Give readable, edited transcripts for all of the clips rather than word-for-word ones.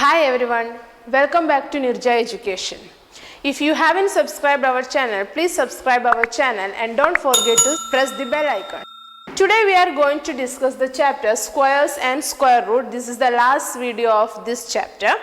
Hi everyone, welcome back to Nirja Education. If you haven't subscribed our channel, please subscribe our channel and don't forget to press the bell icon. Today we are going to discuss the chapter squares and square root. This is the last video of this chapter.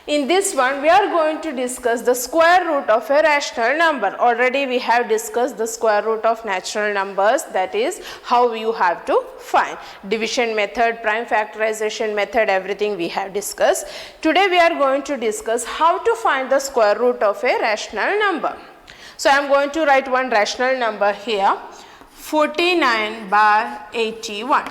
In this one we are going to discuss the square root of a rational number. Already we have discussed the square root of natural numbers, that is how you have to find. Division method, prime factorization method, everything we have discussed. Today we are going to discuss how to find the square root of a rational number. So I am going to write one rational number here, 49/81.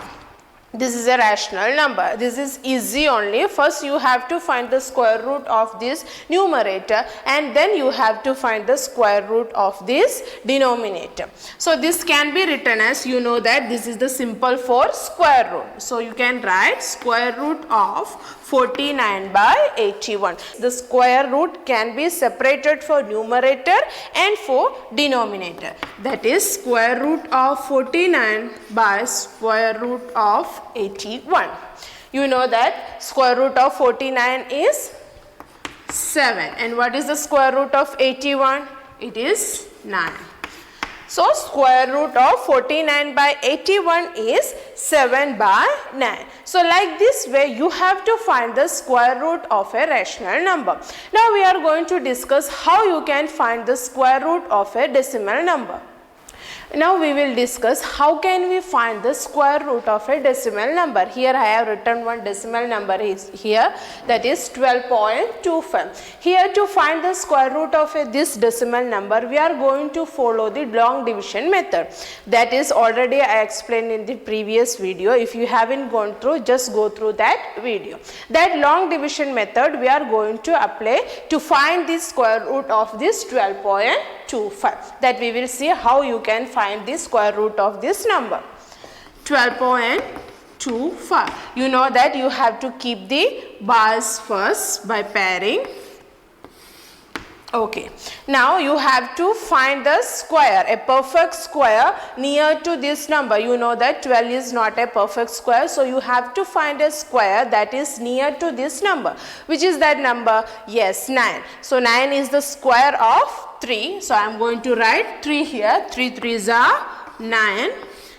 This is a rational number. This is easy only. First you have to find the square root of this numerator and then you have to find the square root of this denominator. So this can be written as, you know that this is the symbol for square root. So you can write square root of 49/81. The square root can be separated for numerator and for denominator. That is square root of 49 by square root of 81. You know that square root of 49 is 7. And what is the square root of 81? It is 9. So square root of 49/81 is 7/9. So like this way you have to find the square root of a rational number. Now we are going to discuss how you can find the square root of a decimal number. Now we will discuss how can we find the square root of a decimal number. Here I have written one decimal number is here, that is 12.25. Here to find the square root of this decimal number we are going to follow the long division method. That is already I explained in the previous video. If you haven't gone through, just go through that video. That long division method we are going to apply to find the square root of this 12.25. That we will see how you can find the square root of this number. 12.25. You know that you have to keep the bars first by pairing. Okay, now you have to find the square, a perfect square near to this number. You know that 12 is not a perfect square, so you have to find a square that is near to this number. Which is that number? Yes, 9. So 9 is the square of 3. So I am going to write 3 here. 3 3s are 9.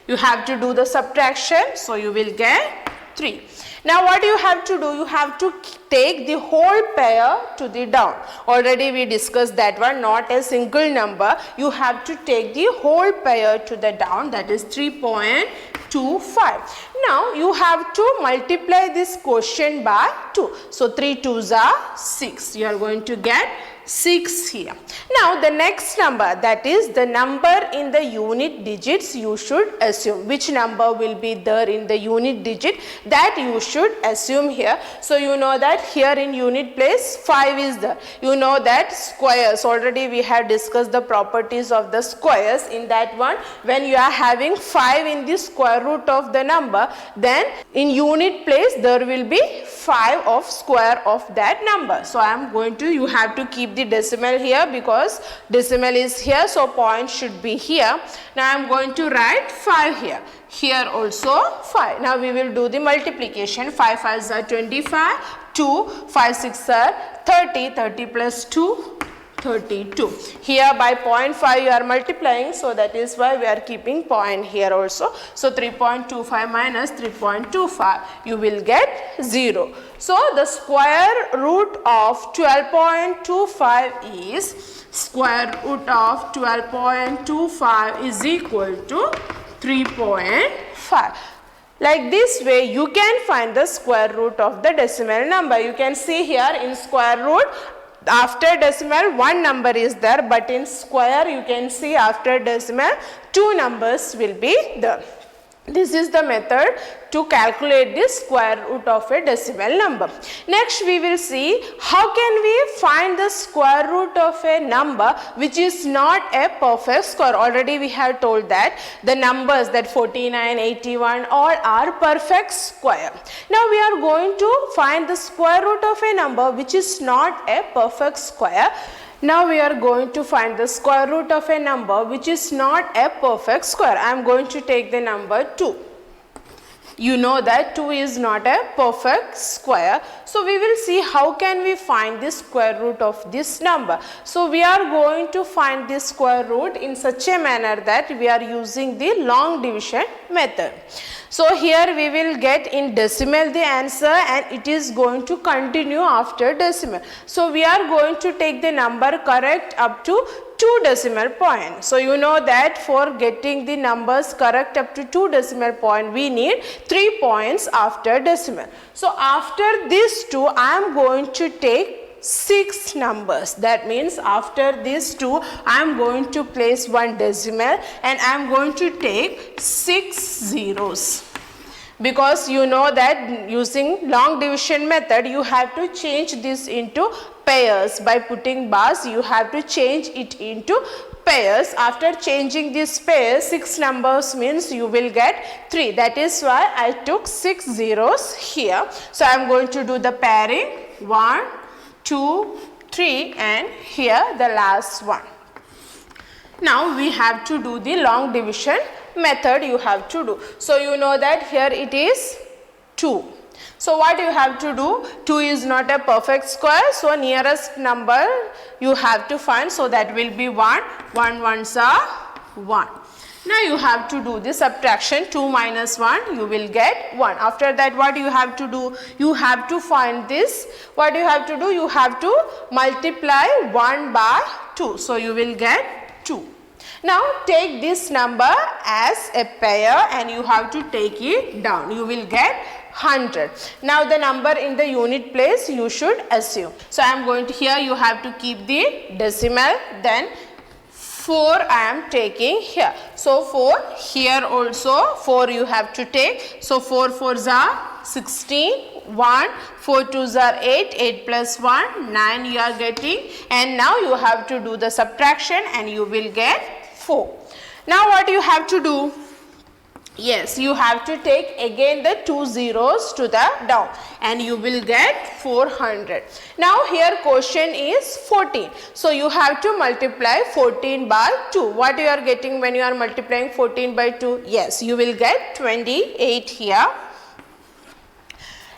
You have to do the subtraction, so you will get 3. Now what you have to do, you have to take the whole pair to the down. Already we discussed that one, not a single number. You have to take the whole pair to the down, that is 3.25. Now you have to multiply this quotient by 2. So 3 2s are 6. You are going to get 6 here. Now the next number, that is the number in the unit digits, you should assume. Which number will be there in the unit digit, that you should assume here. So you know that here in unit place 5 is there. You know that squares, already we have discussed the properties of the squares. In that one, when you are having 5 in the square root of the number, then in unit place there will be 5 of square of that number. So I am going to, you have to keep the decimal here because decimal is here, so point should be here. Now I am going to write 5 here. Here also 5. Now we will do the multiplication. 5 5s are 25, 2, 5 6 are 30, 30 plus 2, 32. Here by 0.5 you are multiplying, so that is why we are keeping point here also. So 3.25 minus 3.25, you will get 0. So the square root of 12.25 is, square root of 12.25 is equal to 3.5. Like this way you can find the square root of the decimal number. You can see here in square root, after decimal one number is there, but in square you can see after decimal 2 numbers will be there. This is the method to calculate the square root of a decimal number. Next we will see how can we find the square root of a number which is not a perfect square. Already we have told that the numbers that 49, 81 all are perfect square. Now we are going to find the square root of a number which is not a perfect square. Now we are going to find the square root of a number which is not a perfect square. I am going to take the number 2. you know that 2 is not a perfect square. So we will see how can we find the square root of this number. So we are going to find the square root in such a manner that we are using the long division method. So here we will get in decimal the answer, and it is going to continue after decimal. So we are going to take the number correct up to 2 decimal point. So you know that for getting the numbers correct up to 2 decimal point, we need 3 points after decimal. So after these 2, I am going to take 6 numbers. That means after these 2, I am going to place 1 decimal and I am going to take 6 zeros. Because you know that using long division method, you have to change this into pairs. By putting bars, you have to change it into pairs. After changing this pairs, 6 numbers means you will get 3. That is why I took 6 zeros here. So I am going to do the pairing 1, 2, 3, and here the last one. Now we have to do the long division method you have to do. So you know that here it is 2. So what you have to do, 2 is not a perfect square, so nearest number you have to find, so that will be 1. 1 ones are 1. Now you have to do the subtraction, 2 minus 1, you will get 1. After that, what you have to do, you have to find this. What you have to do, you have to multiply 1 by 2, so you will get 2. Now take this number as a pair and you have to take it down. You will get 100. Now the number in the unit place you should assume. So I am going to, here you have to keep the decimal, then 4 I am taking here. So 4, here also 4 you have to take. So 4 4s are 16. 1, 4 2s are 8, 8 plus 1, 9 you are getting, and now you have to do the subtraction and you will get 4. Now what you have to do? Yes, you have to take again the 2 zeros to the down and you will get 400. Now here question is 14. So you have to multiply 14 by 2. What you are getting when you are multiplying 14 by 2? Yes, you will get 28 here.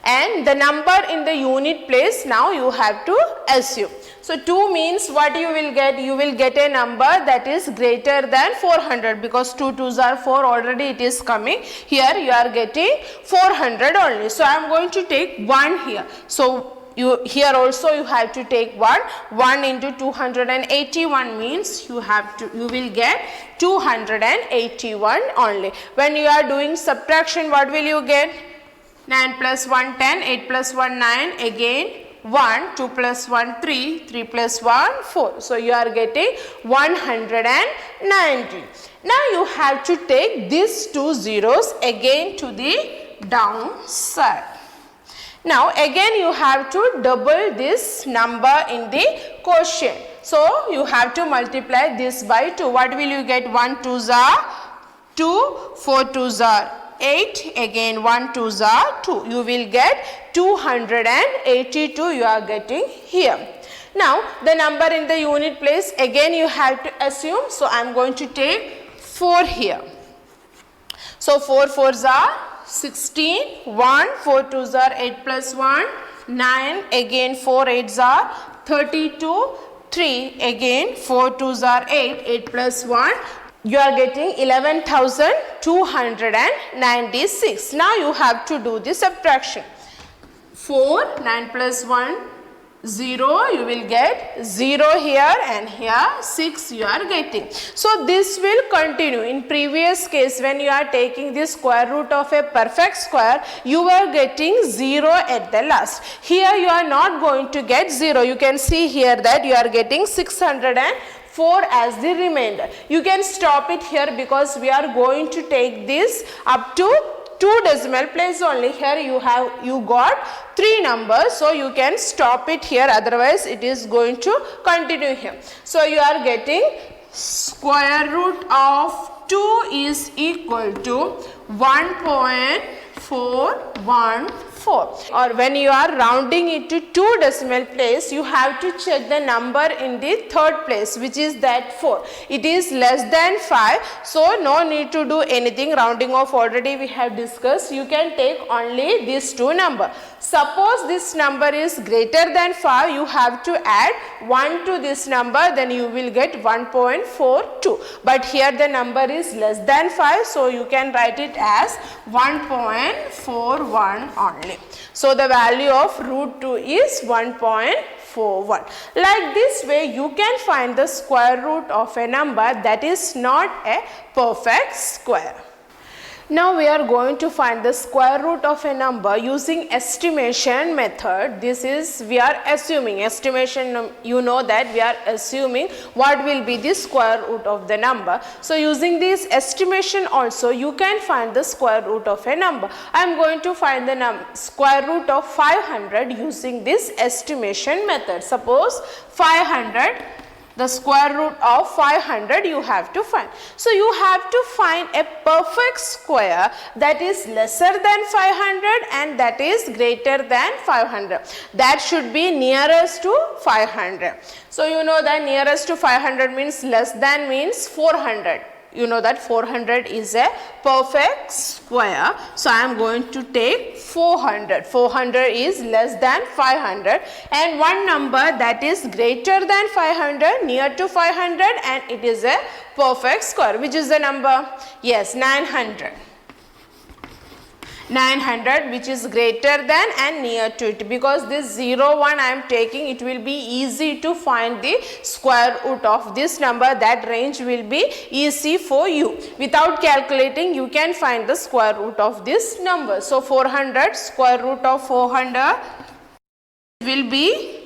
And the number in the unit place now you have to assume. So 2 means what you will get? You will get a number that is greater than 400, because 2 2s are 4, already it is coming. Here you are getting 400 only. So I am going to take 1 here. So here also you have to take 1. 1 into 281 means you will get 281 only. When you are doing subtraction, what will you get? 9 plus 1 10, 8 plus 1 9, again 1, 2 plus 1 3, 3 plus 1 4. So you are getting 190. Now you have to take these 2 zeros again to the down side. Now again you have to double this number in the quotient. So you have to multiply this by 2. What will you get? 1 2s are 2, 4 2s are 8, again 1 2s are 2. You will get 282 you are getting here. Now the number in the unit place again you have to assume. So I am going to take 4 here. So 4 4s are 16, 1, 4 2s are 8 plus 1, 9, again 4 8s are 32, 3, again 4 2s are 8, 8 plus 1. You are getting 11,296. Now you have to do the subtraction. 4, 9 plus 1, 0, you will get 0 here, and here 6 you are getting. So this will continue. In previous case, when you are taking the square root of a perfect square, you are getting 0 at the last. Here you are not going to get 0. You can see here that you are getting 604 as the remainder. You can stop it here because we are going to take this up to 2 decimal place only. Here you got 3 numbers, so you can stop it here, otherwise it is going to continue here. So you are getting square root of 2 is equal to 1.5 or when you are rounding it to 2 decimal place, you have to check the number in the third place, which is that 4. It is less than 5, so no need to do anything. Rounding off already we have discussed. You can take only these two numbers. Suppose this number is greater than 5, you have to add 1 to this number, then you will get 1.42. But here the number is less than 5, so you can write it as 1.41 only. So the value of root 2 is 1.41. Like this way you can find the square root of a number that is not a perfect square. Now we are going to find the square root of a number using estimation method. This is, we are assuming, estimation, you know that we are assuming what will be the square root of the number. So using this estimation also you can find the square root of a number. I am going to find the square root of 500 using this estimation method. Suppose 500, the square root of 500 you have to find. So you have to find a perfect square that is lesser than 500 and that is greater than 500. That should be nearest to 500. So you know that nearest to 500 means less than means 400. You know that 400 is a perfect square. So I am going to take 400. 400 is less than 500 and one number that is greater than 500, near to 500, and it is a perfect square. Which is the number? Yes, 900. 900, which is greater than and near to it. Because this 0, 1 I am taking, it will be easy to find the square root of this number. That range will be easy for you. Without calculating you can find the square root of this number. So 400, square root of 400 will be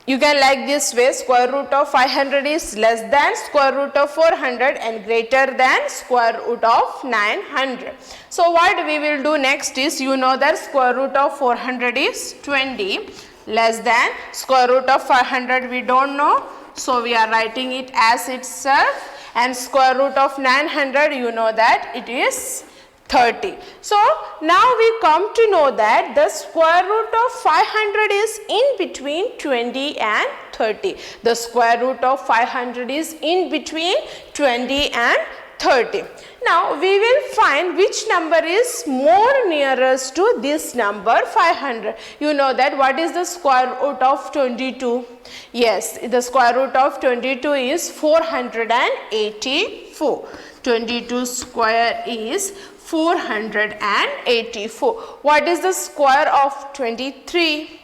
you can like this way, square root of 500 is less than square root of 400 and greater than square root of 900. So what we will do next is, you know that square root of 400 is 20, less than square root of 500 we don't know. So we are writing it as itself, and square root of 900 you know that it is 30. So now we come to know that the square root of 500 is in between 20 and 30. The square root of 500 is in between 20 and 30. Now we will find which number is more nearest to this number 500. You know that what is the square root of 22? Yes, the square root of 22 is 484. 22 square is 484. What is the square of 23?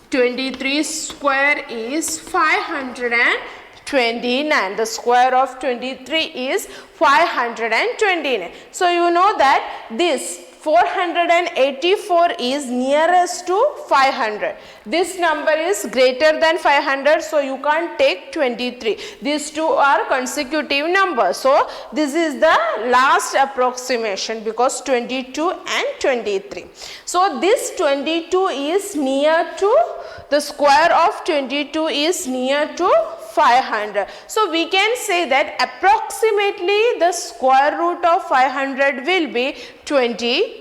23 square is 529. The square of 23 is 529. So you know that this 484 is nearest to 500. This number is greater than 500, so you can't take 23. These two are consecutive numbers. So this is the last approximation because 22 and 23. So this 22 is near to, the square of 22 is near to 500. So we can say that approximately the square root of 500 will be 22.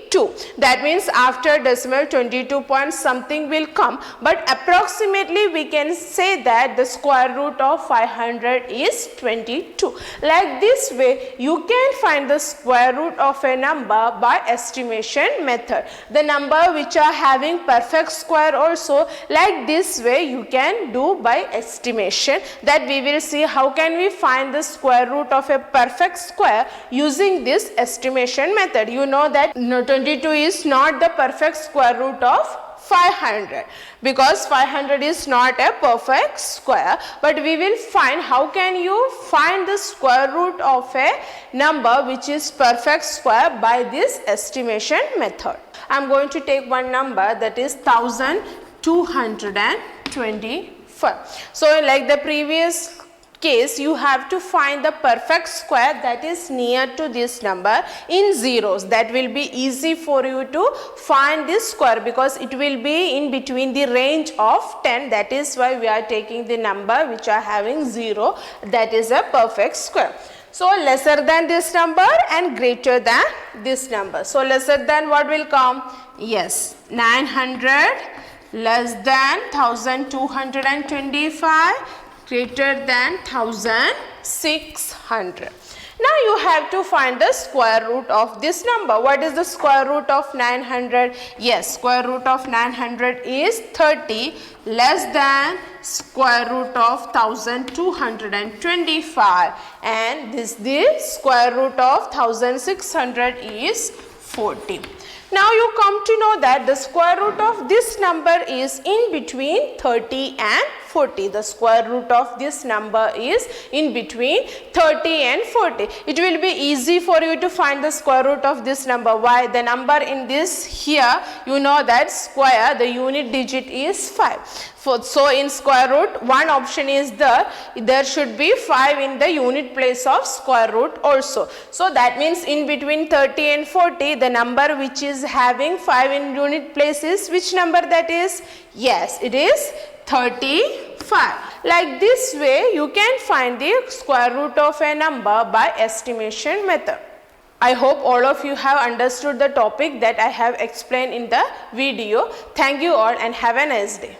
That means after decimal 22 point something will come, but approximately we can say that the square root of 500 is 22. Like this way you can find the square root of a number by estimation method. The number which are having perfect square also, like this way you can do by estimation. That we will see how can we find the square root of a perfect square using this estimation method. You know that 22 is not the perfect square root of 500 because 500 is not a perfect square, but we will find how can you find the square root of a number which is perfect square by this estimation method. I am going to take one number, that is 1224. So like the previous case you have to find the perfect square that is near to this number in zeros. That will be easy for you to find this square because it will be in between the range of 10. That is why we are taking the number which are having 0. That is a perfect square. So lesser than this number and greater than this number. So lesser than what will come? Yes, 900 less than 1225 greater than 1600. Now you have to find the square root of this number. What is the square root of 900? Yes, square root of 900 is 30 less than square root of 1225, and the square root of 1600 is 40. Now you come to know that the square root of this number is in between 30 and 40. The square root of this number is in between 30 and 40. It will be easy for you to find the square root of this number. Why? The number in this here, you know that square, the unit digit is 5. So in square root, one option is there should be 5 in the unit place of square root also. So that means in between 30 and 40, the number which is having 5 in unit place is which number that is? Yes, it is 35. Like this way, you can find the square root of a number by estimation method. I hope all of you have understood the topic that I have explained in the video. Thank you all and have a nice day.